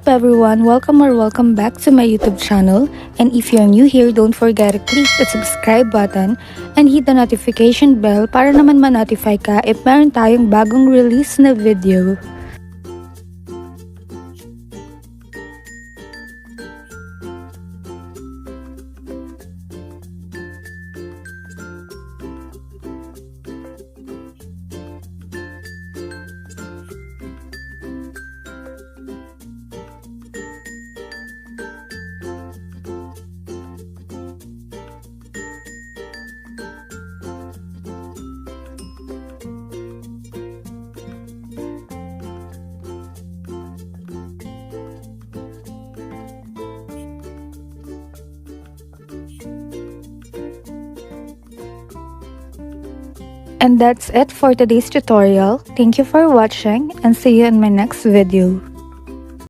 up everyone? Welcome back to my YouTube channel. And if you're new here, don't forget to click the subscribe button and hit the notification bell para naman ma-notify ka if meron tayong bagong release na video. And that's it for today's tutorial. Thank you for watching and see you in my next video.